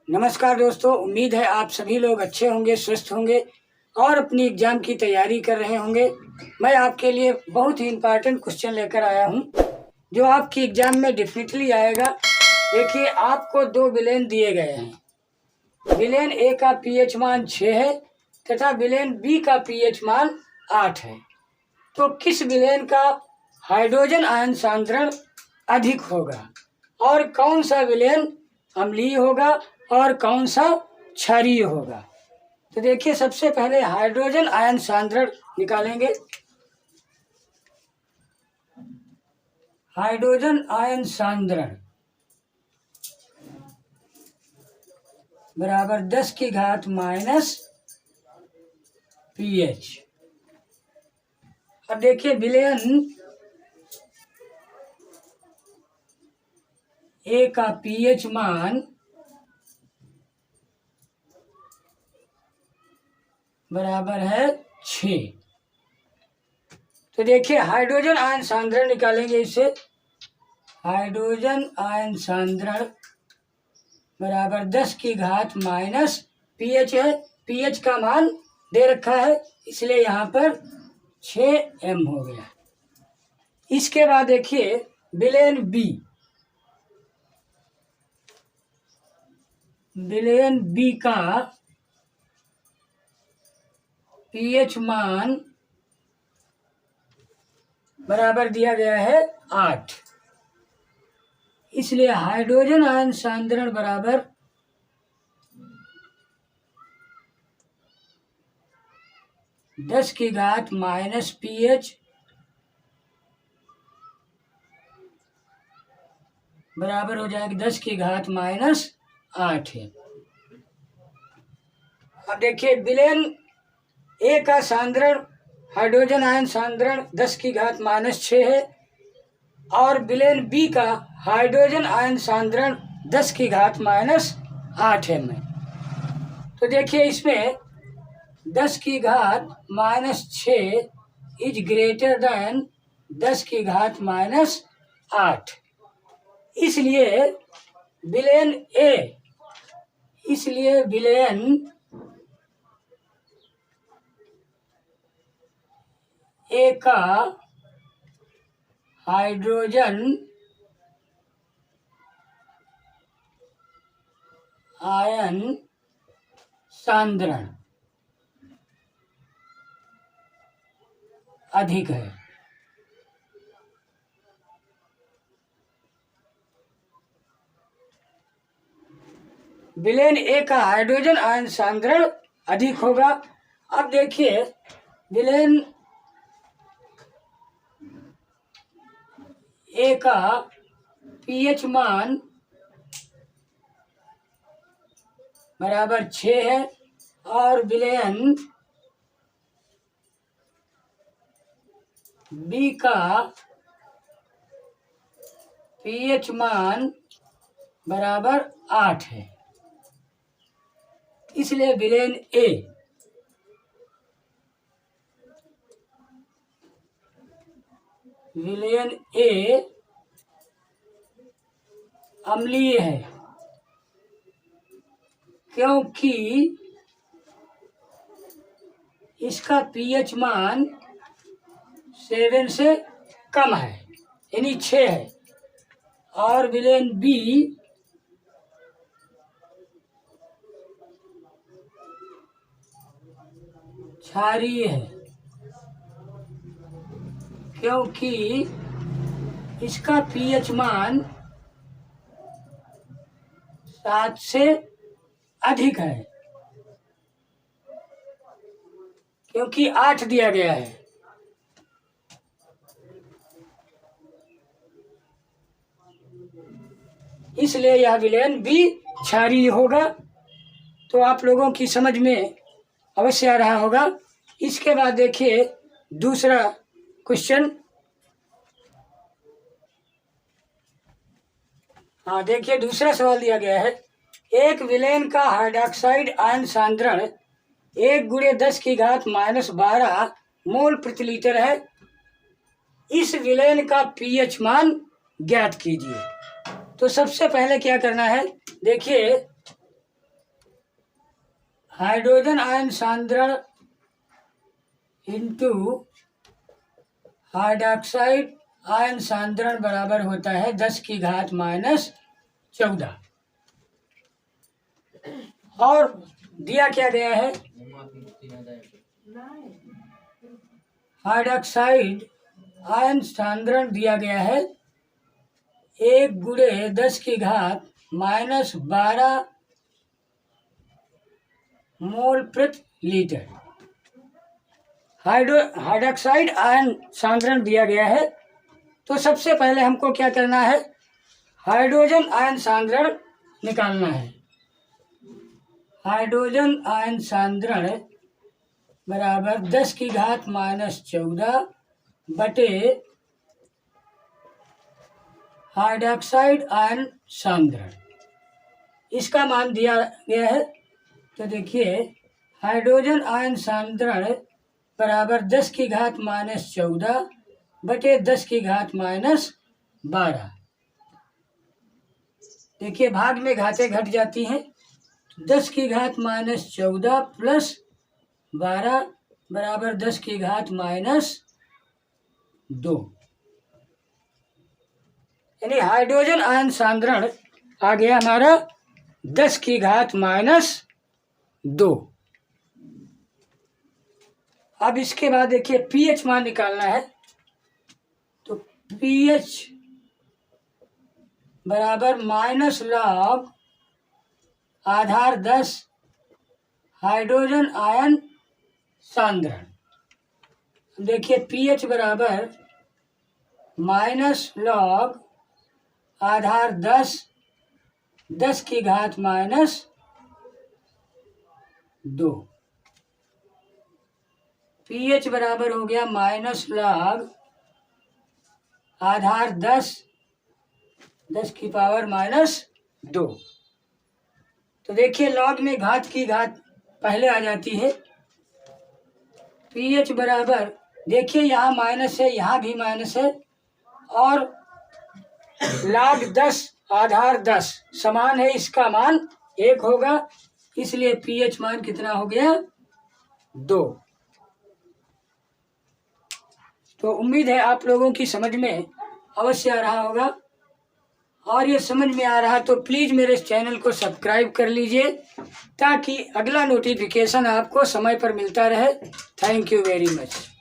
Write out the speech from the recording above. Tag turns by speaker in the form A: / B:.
A: नमस्कार दोस्तों, उम्मीद है आप सभी लोग अच्छे होंगे, स्वस्थ होंगे और अपनी एग्ज़ाम की तैयारी कर रहे होंगे। मैं आपके लिए बहुत ही इम्पोर्टेंट क्वेश्चन लेकर आया हूं, जो आपकी एग्ज़ाम में डेफिनेटली आएगा। देखिए, आपको दो विलेन दिए गए हैं। विलेन ए का पीएच मान 6 है तथा विलेन बी का पीएच मान 8 है। तो किस विलेन का हाइड्रोजन आयन सांद्रण अधिक होगा और कौन सा विलेन अम्लीय होगा और कौन सा क्षारीय होगा? तो देखिए, सबसे पहले हाइड्रोजन आयन सांद्रण निकालेंगे। हाइड्रोजन आयन सांद्रण बराबर 10 की घात माइनस पीएच। अब देखिए, विलेन ए का पीएच मान बराबर है 6। तो देखिए, हाइड्रोजन आयन सांद्रण निकालेंगे इससे। हाइड्रोजन आयन सांद्रण बराबर 10 की घात माइनस पीएच है। पीएच का मान दे रखा है, इसलिए यहाँ पर 6m हो गया। इसके बाद देखिए, विलेन बी का पीएच मान बराबर दिया गया है 8, इसलिए हाइड्रोजन आयन सांद्रण बराबर 10 की घात माइनस पीएच बराबर हो जाएगा 10 की घात माइनस 8 है। अब देखिए, विलेन ए का सांद्रण हाइड्रोजन आयन सांद्रण 10 की घात माइनस 6 है और विलेन बी का हाइड्रोजन आयन सांद्रण 10 की घात माइनस 8 है। तो देखिए, इसमें 10 की घात माइनस 6 इज ग्रेटर देन 10 की घात माइनस 8, इसलिए विलेन ए का हाइड्रोजन आयन सांद्रण अधिक है। विलेन ए का हाइड्रोजन आयन सांद्रण अधिक होगा। अब देखिए, विलेन ए का पीएच मान बराबर 6 है और विलेन बी का पीएच मान बराबर 8 है, इसलिए विलेन ए अम्लीय है, क्योंकि इसका पीएच मान 7 से कम है, यानी 6 है। और विलेन बी क्षारीय है, क्योंकि इसका पीएच मान 7 से अधिक है, क्योंकि 8 दिया गया है। इसलिए यह विलेन बी क्षारीय होगा। तो आप लोगों की समझ में अवश्य आ रहा होगा। इसके बाद देखिए, दूसरा क्वेश्चन। हाँ, देखिए, दूसरा सवाल दिया गया है। एक विलेन का हाइड्रोक्साइड आयन सांद्रण 1 × 10 की घात माइनस 12 मोल प्रति लीटर है। इस विलेन का पीएच मान ज्ञात कीजिए। तो सबसे पहले क्या करना है, देखिए, हाइड्रोजन आयन सांद्रण इंटू हाइड्रोक्साइड आयन सांद्रण बराबर होता है 10⁻⁻14। और दिया क्या गया है, हाइड्रोक्साइड आयन सांद्रण दिया गया है 1×10⁻⁻12 मोल प्रति लीटर। हाइड्रोक्साइड आयन सांद्रण दिया गया है, तो सबसे पहले हमको क्या करना है, हाइड्रोजन आयन सांद्रण निकालना है। हाइड्रोजन आयन सांद्रण बराबर 10⁻⁻14 बटे हाइड्रोक्साइड आयन सांद्रण, इसका मान दिया गया है। तो देखिए हाइड्रोजन आयन सांद्रण बराबर 10⁻⁻14 बटे 10⁻⁻12। देखिए भाग में घातें घट जाती हैं, 10⁻⁻14 प्लस 12 बराबर 10⁻⁻2। यानी हाइड्रोजन आयन सांद्रण आ गया हमारा 10⁻⁻2। अब इसके बाद देखिए पीएच मान निकालना है। तो पीएच बराबर -log आधार 10 हाइड्रोजन आयन सांद्रण। देखिए पीएच बराबर -log आधार 10 10⁻⁻2। पीएच बराबर हो गया -log आधार 10 10⁻⁻2। तो देखिए लॉग में घात की घात पहले आ जाती है। पीएच बराबर देखिए यहाँ माइनस है, यहाँ भी माइनस है, और log 10 आधार 10 समान है, इसका मान 1 होगा, इसलिए पीएच मान कितना हो गया 2। तो उम्मीद है आप लोगों की समझ में अवश्य आ रहा होगा, और ये समझ में आ रहा तो प्लीज़ मेरे इस चैनल को सब्सक्राइब कर लीजिए ताकि अगला नोटिफिकेशन आपको समय पर मिलता रहे। Thank you very much.